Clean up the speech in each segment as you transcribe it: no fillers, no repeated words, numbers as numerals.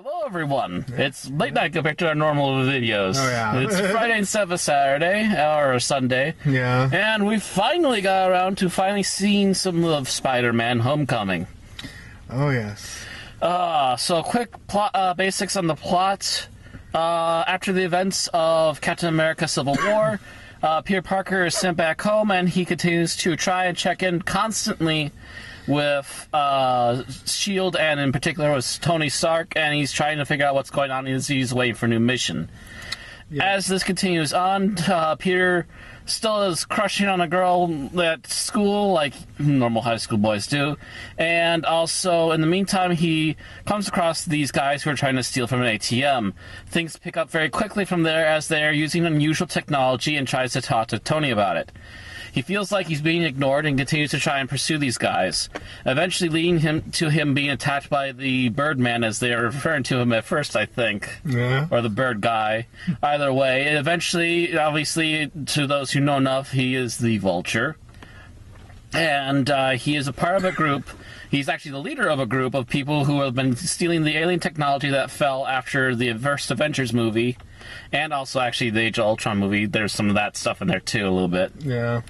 Hello, everyone. It's late night compared to our normal videos. Oh, yeah. It's Friday instead of Saturday, or Sunday. Yeah. And we finally got around to seeing some of Spider-Man Homecoming. Oh, yes. So quick basics on the plot. After the events of Captain America Civil War, Peter Parker is sent back home, and he continues to try and check in constantly with S.H.I.E.L.D. and in particular with Tony Stark, and he's trying to figure out what's going on as he's waiting for a new mission. Yeah. As this continues on, Peter still is crushing on a girl at school, like normal high school boys do, and also in the meantime he comes across these guys who are trying to steal from an ATM. Things pick up very quickly from there as they are using unusual technology and tries to talk to Tony about it. He feels like he's being ignored and continues to try and pursue these guys, eventually leading him being attacked by the Birdman, as they are referring to him at first, I think. Yeah. Or the Bird Guy. Either way, eventually, obviously, to those who know enough, he is the Vulture. And he is a part of a group. He's actually the leader of a group of people who have been stealing the alien technology that fell after the first Avengers movie. And also, actually, the Age of Ultron movie. There's some of that stuff in there, too, a little bit. Yeah.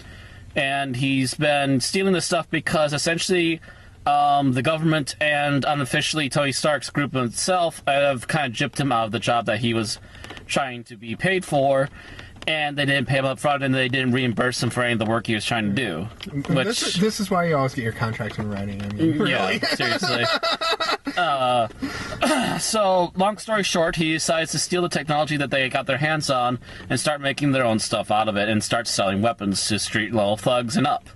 And he's been stealing this stuff because, essentially, the government and unofficially Tony Stark's group itself have kind of gypped him out of the job that he was trying to be paid for. And they didn't pay him up front, and they didn't reimburse him for any of the work he was trying to do. Which, this is why you always get your contracts in writing. I mean, really. Yeah, seriously. So, long story short, he decides to steal the technology that they got their hands on and start making their own stuff out of it and start selling weapons to street-level thugs and up.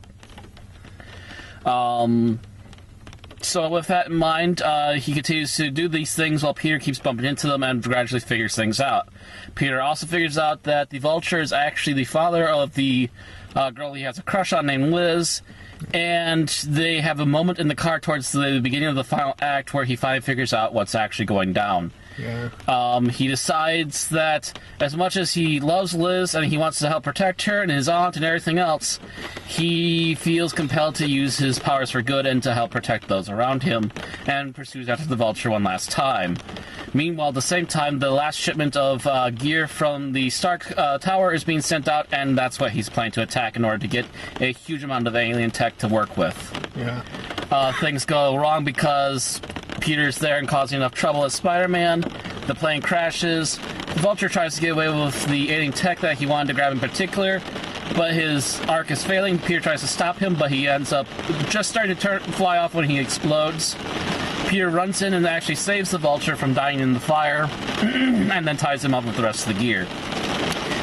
So with that in mind, he continues to do these things while Peter keeps bumping into them and gradually figures things out. Peter also figures out that the Vulture is actually the father of the girl he has a crush on named Liz, and they have a moment in the car towards the beginning of the final act where he finally figures out what's actually going down. Yeah. He decides that as much as he loves Liz and he wants to help protect her and his aunt and everything else, he feels compelled to use his powers for good and to help protect those around him, and pursues after the Vulture one last time. Meanwhile, at the same time, the last shipment of gear from the Stark Tower is being sent out, and that's what he's planning to attack in order to get a huge amount of alien tech to work with. Yeah. Things go wrong because Peter's there and causing enough trouble as Spider-Man. The plane crashes. The Vulture tries to get away with the alien tech that he wanted to grab in particular, but his arc is failing. Peter tries to stop him, but he ends up just starting to fly off when he explodes. Peter runs in and actually saves the Vulture from dying in the fire, and then ties him up with the rest of the gear.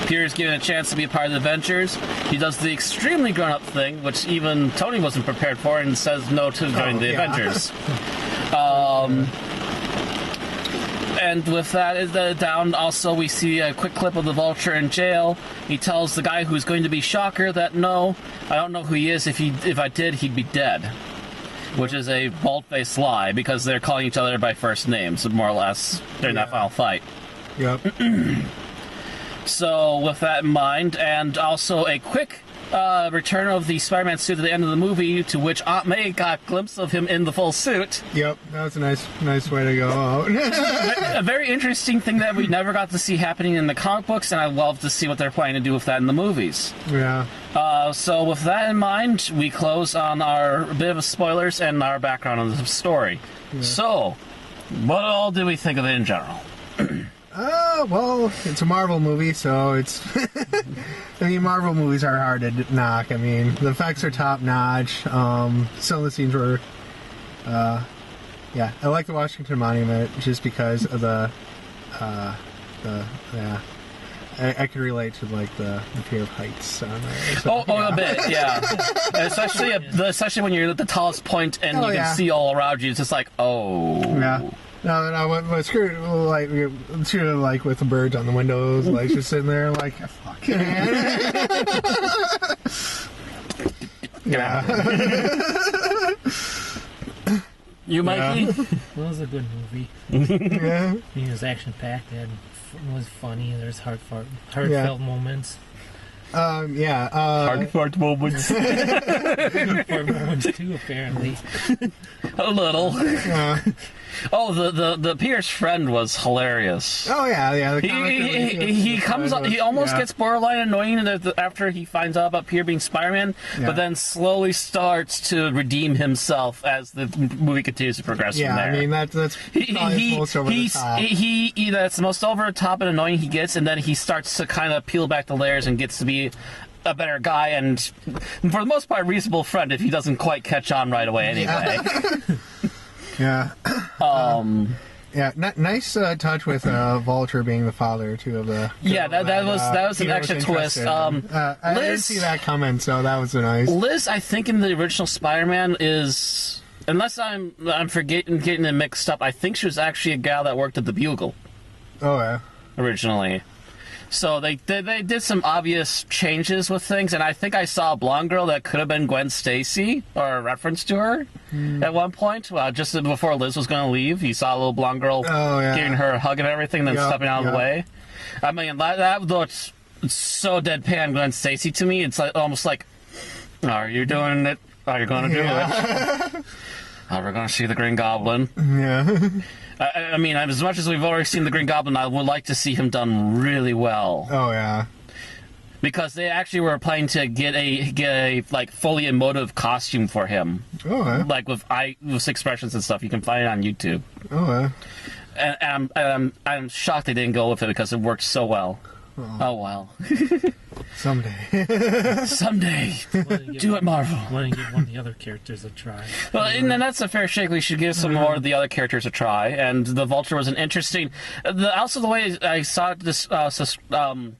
Peter is given a chance to be a part of the Avengers. He does the extremely grown-up thing, which even Tony wasn't prepared for, and says no to joining the Avengers. And with that down, also we see a quick clip of the Vulture in jail. He tells the guy who's going to be Shocker that no, I don't know who he is. If I did, he'd be dead. Which is a bald-faced lie, because they're calling each other by first names, more or less, during that final fight. Yep. So, with that in mind, and also a quick return of the Spider-Man suit at the end of the movie, to which Aunt May got a glimpse of him in the full suit. Yep, that was a nice way to go out. A very interesting thing that we never got to see happening in the comic books, and I'd love to see what they're planning to do with that in the movies. Yeah. So with that in mind, we close on our bit of spoilers and our background on the story. Yeah. So, what all do we think of it in general? Well, it's a Marvel movie, so it's... I mean, Marvel movies are hard to knock. I mean, the effects are top-notch. Some of the scenes were... yeah, I like the Washington Monument just because of the yeah. I could relate to, like, the fear of heights on there. So, a bit, yeah. especially when you're at the tallest point and you can see all around you. It's just like, oh... Yeah. No, but screw like with the birds on the windows, like just sitting there, like fuck. Yeah. You, Mikey? Well, it was a good movie. Yeah. It was action packed. It was funny. There's heartfelt moments. Yeah. Hard fart moments. For moments too, apparently. A little. Oh, the Pierce friend was hilarious. Oh yeah. The He comes up. He almost gets borderline annoying after he finds out about Pierre being Spider-Man, but then slowly starts to redeem himself as the movie continues to progress from there. I mean that's most over the top. That's the most over the top and annoying he gets, and then he starts to kind of peel back the layers and gets to be a better guy and, for the most part, reasonable friend if he doesn't quite catch on right away anyway. Yeah. Nice touch with Vulture being the father too of the. Yeah, that was an extra twist. I didn't see that coming, so that was nice. Liz, I think in the original Spider-Man is, unless I'm getting it mixed up, I think she was actually a gal that worked at the Bugle. Oh yeah. Originally. So they did some obvious changes with things, and I think I saw a blonde girl that could have been Gwen Stacy, or a reference to her, at one point. Just before Liz was going to leave, you saw a little blonde girl giving her a hug and everything, then stepping out of the way. I mean, that looked so deadpan Gwen Stacy to me. It's almost like, are you doing it? Are you going to do it? Are we going to see the Green Goblin? Yeah. I mean, as much as we've already seen the Green Goblin, I would like to see him done really well. Oh yeah, because they actually were planning to get a like fully emotive costume for him. Oh yeah. Like with expressions and stuff. You can find it on YouTube. Oh yeah. And I'm shocked they didn't go with it because it worked so well. Oh well. Someday. Do it, Marvel. Want to give one of the other characters a try. Well, and that's a fair shake. We should give some more of the other characters a try. And the Vulture was an interesting. Also, the way I saw it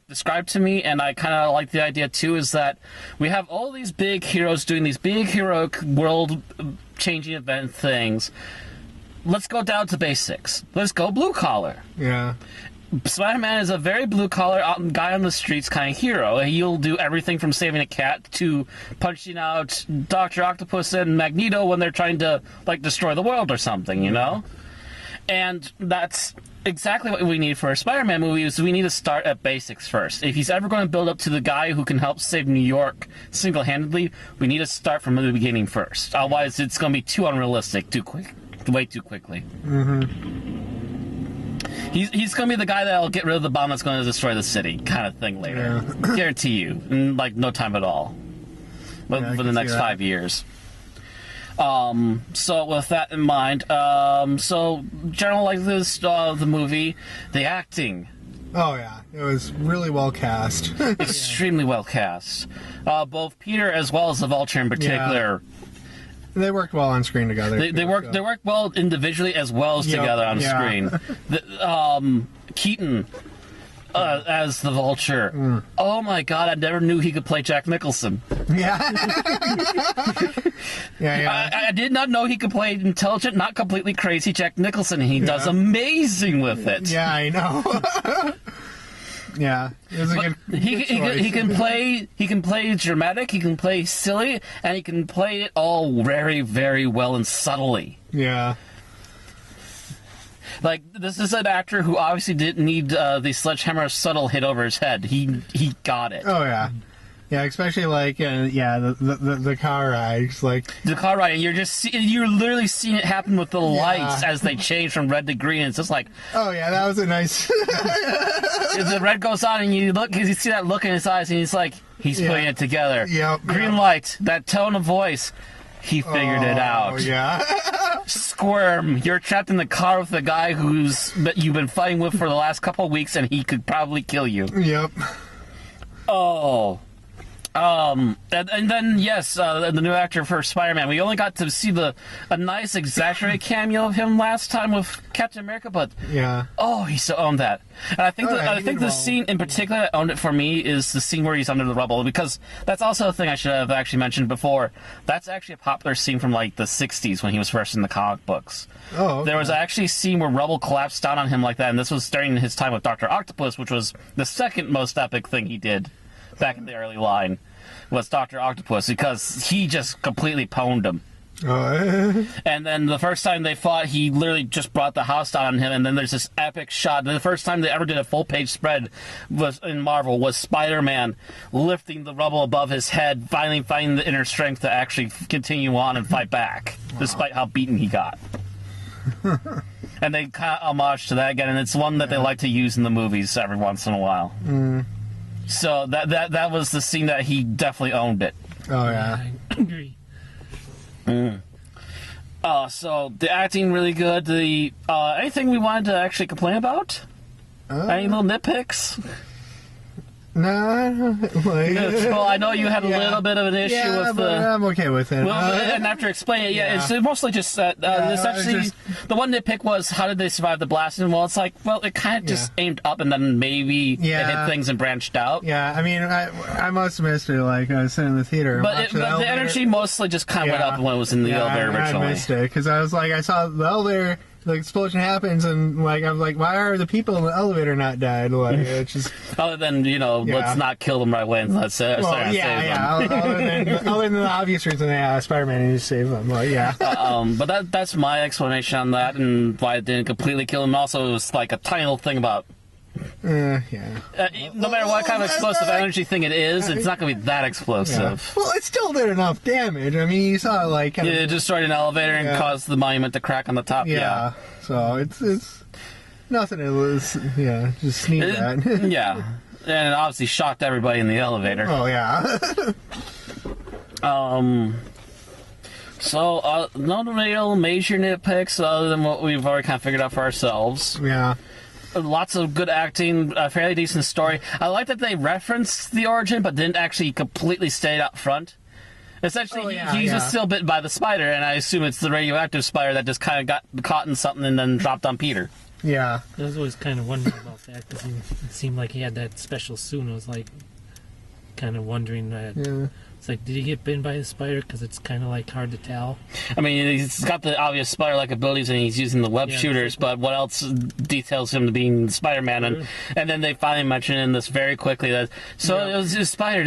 described to me, and I kind of like the idea too, is that we have all these big heroes doing these big heroic world-changing event things. Let's go down to basics. Let's go blue collar. Yeah. Spider-Man is a very blue-collar guy on the streets kind of hero. He'll do everything from saving a cat to punching out Dr. Octopus and Magneto when they're trying to, like, destroy the world or something, you know? And that's exactly what we need for a Spider-Man movie, is we need to start at basics first. If he's ever going to build up to the guy who can help save New York single-handedly, we need to start from the beginning first. Otherwise, it's going to be too unrealistic, way too quickly. Mm-hmm. He's going to be the guy that'll get rid of the bomb that's going to destroy the city, kind of thing later. Yeah. Guarantee you. In, like, no time at all. For the next 5 years. So with that in mind, so general like this, the movie, the acting. Oh yeah, it was really well cast. Extremely well cast. Both Peter as well as the Vulture in particular. Yeah. They worked well on screen together. They work well individually as well as together on screen. Keaton as the Vulture. Oh my God! I never knew he could play Jack Nicholson. Yeah. Yeah. I did not know he could play intelligent, not completely crazy Jack Nicholson. He does amazing with it. Yeah, I know. Yeah, it was a good he can play dramatic, he can play silly, and he can play it all very, very well and subtly. Yeah. Like, this is an actor who obviously didn't need the sledgehammer subtle hit over his head. He got it. Oh yeah. Yeah, especially like the car ride, like the car ride, and you're literally seeing it happen with the lights as they change from red to green. It's just like, oh yeah, that was a nice. The red goes on, and you see that look in his eyes, and he's putting it together. Yep. Green light, that tone of voice, he figured it out. Oh yeah. Squirm, you're trapped in the car with the guy that you've been fighting with for the last couple of weeks, and he could probably kill you. Yep. Oh. And then yes, the new actor for Spider-Man. We only got to see a nice exaggerated cameo of him last time with Captain America, but he so owned that. And I think the scene in particular that owned it for me is the scene where he's under the rubble, because that's also a thing I should have actually mentioned before. That's actually a popular scene from like the '60s when he was first in the comic books. Oh, okay. There was actually a scene where rubble collapsed down on him like that, and this was during his time with Dr. Octopus, which was the second most epic thing he did back in the early line, was Dr. Octopus, because he just completely pwned him. Oh, And then the first time they fought, he literally just brought the house down on him. And then there's this epic shot. The first time they ever did a full-page spread was in Marvel was Spider-Man lifting the rubble above his head, finally finding the inner strength to actually continue on and fight back, despite how beaten he got. And they kind of homage to that again, and it's one that they like to use in the movies every once in a while. So that was the scene that he definitely owned it. oh yeah. I agree. So the acting really good. The anything we wanted to actually complain about? Any little nitpicks? Nah, like, Well, I know you had a little bit of an issue yeah, with but the. I'm okay with it. Well, and after explaining it, yeah. it's mostly just that. Essentially, it's the one nitpick was how did they survive the blast? And well, it's like, well, it kind of just aimed up and then maybe it Yeah. hit things and branched out. yeah, I mean, I must have missed it. Like I was sitting in the theater. and But, watching the elevator. energy mostly just kind of went up when it was in the elevator I originally. missed it because I was like, I saw the elevator, the explosion happens, and like I was like, why are the people in the elevator not died? Like it's just, Other than, let's Yeah. not kill them right away and let's well, save yeah. them. Other than the obvious reason, Spider-Man needs to save them. Like, yeah. But that's my explanation on that and why it didn't completely kill him. Also, it was like a tiny little thing about Yeah. no matter what kind of explosive energy thing it is, it's not going to be that explosive. Well, it still did enough damage. I mean, you saw like kind of, It destroyed an elevator and Yeah. caused the monument to crack on the top. yeah. So it's nothing. It was just sneeze at. Yeah. And it obviously shocked everybody in the elevator. Oh yeah. So, no real major nitpicks other than what we've already kind of figured out for ourselves. Yeah. Lots of good acting, a fairly decent story. I like that they referenced the origin, but didn't actually completely state up front. Essentially, Oh, yeah, he was yeah. still bitten by the spider, and I assume it's the radioactive spider that just kind of got caught in something and then dropped on Peter. Yeah. I was always kind of wondering about that because it seemed like he had that special suit. And I was like, kind of wondering that. Yeah. It's like, did he get bitten by the spider? Because it's kind of like hard to tell. I mean, he's got the obvious spider-like abilities, and he's using the web Yeah, shooters. But what else details him to being Spider-Man? And then they finally mention in this very quickly that it was a spider.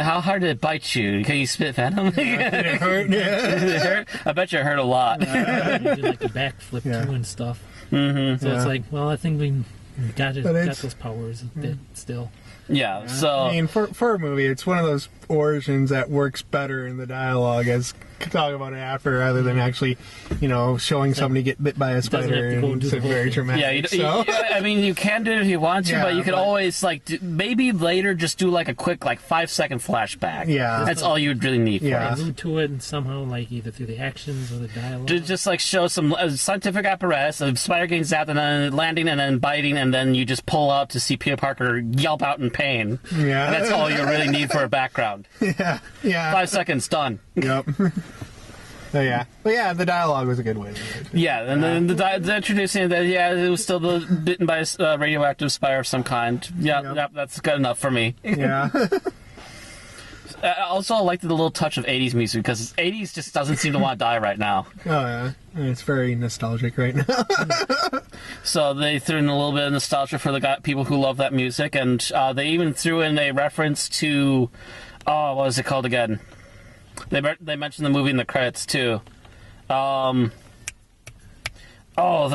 How hard did it bite you? Can you spit venom? Did it hurt? Did Yeah. it hurt? I bet you it hurt a lot. And he did like a backflip Yeah. too and stuff. Mm-hmm. So it's Yeah. like, well, I think we got But it's- those powers a bit still. Yeah. So I mean, for a movie, it's one of those origins that works better in the dialogue as talk about it after, rather than actually, showing somebody get bit by a Doesn't have spider to go and do it's the whole very thing. dramatic. yeah, so. I mean, you can do it if you want to, Yeah, but you could but- always maybe later just do like a quick 5-second flashback. Yeah. That's all you would really need for Yeah. it. Allude to it and somehow, like, either through the actions or the dialogue. Just show some scientific apparatus of spider getting zapped and then landing and then biting, and then you just pull up to see Peter Parker yelp out in pain. Yeah. And that's all you really need for a background. Yeah. 5 seconds, done. Yep. So yeah, but yeah, the dialogue was a good way to do it. Yeah, and then the introducing that, it was still bitten by a radioactive spider of some kind. Yep. Yep, that's good enough for me. Yeah. Also, I like the little touch of 80s music, because 80s just doesn't seem to want to die right now. Oh yeah, it's very nostalgic right now. So they threw in a little bit of nostalgia for the people who love that music, and they even threw in a reference to, what was it called again? They mentioned the movie in the credits too. The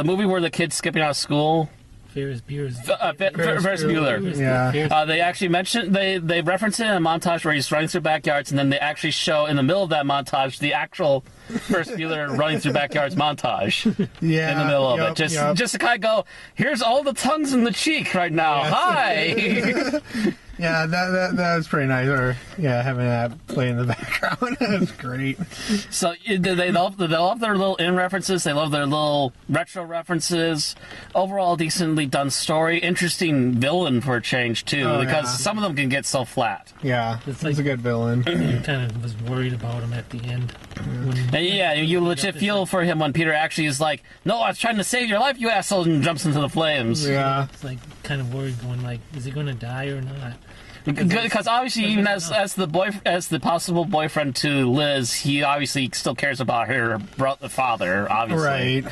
movie where the kid's skipping out of school. Ferris Bueller's. Ferris Bueller. Yeah. They actually mentioned they reference it in a montage where he's running through backyards, and then they actually show in the middle of that montage the actual Ferris Bueller running through backyards montage Yeah. in the middle of Yep, it, yep. just to kind of go, here's all the tongues in the cheek right now. Hi. Yeah, that was pretty nice. Or having that play in the background. That was great. So they love their little in references. They love their little retro references. Overall, decently done story. Interesting villain for a change too, Oh, because yeah. some of them can get so flat. Yeah, It's he's a good villain. I kind of was worried about him at the end. And yeah, you legit feel for him when Peter actually is like, "No, I was trying to save your life, you asshole," and jumps into the flames. Yeah. It's like kind of worried, going like, is he going to die or not? Because obviously, even as the possible boyfriend to Liz, he obviously still cares about her father, obviously, Right.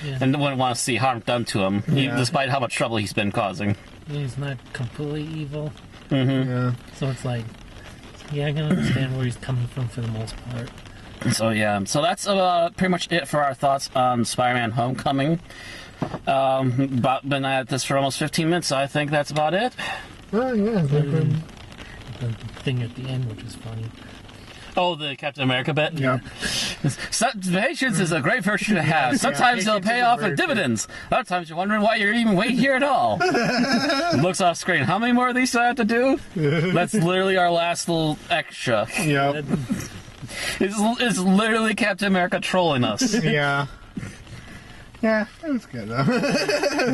Yeah. and wouldn't want to see harm done to him, Yeah. despite how much trouble he's been causing. He's not completely evil, Yeah. so it's like, yeah, I can understand where he's coming from for the most part. So yeah, so that's pretty much it for our thoughts on Spider-Man: Homecoming. Been at this for almost 15 minutes, so I think that's about it. Oh, yeah. The thing at the end, which was funny. Oh, the Captain America bit? Yep. Patience is a great virtue to have. Sometimes it'll pay off in dividends. Other times you're wondering why you're even waiting here at all. Looks off screen. How many more of these do I have to do? That's literally our last little extra. Yep. It's literally Captain America trolling us. Yeah. Yeah, it was good though.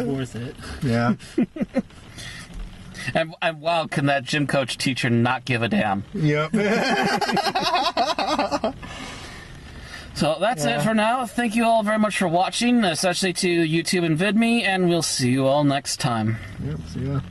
Worth it. Yeah. And wow, can that gym coach teacher not give a damn? Yep. So that's it for now. Thank you all very much for watching, especially to YouTube and VidMe, and we'll see you all next time. Yep. See ya.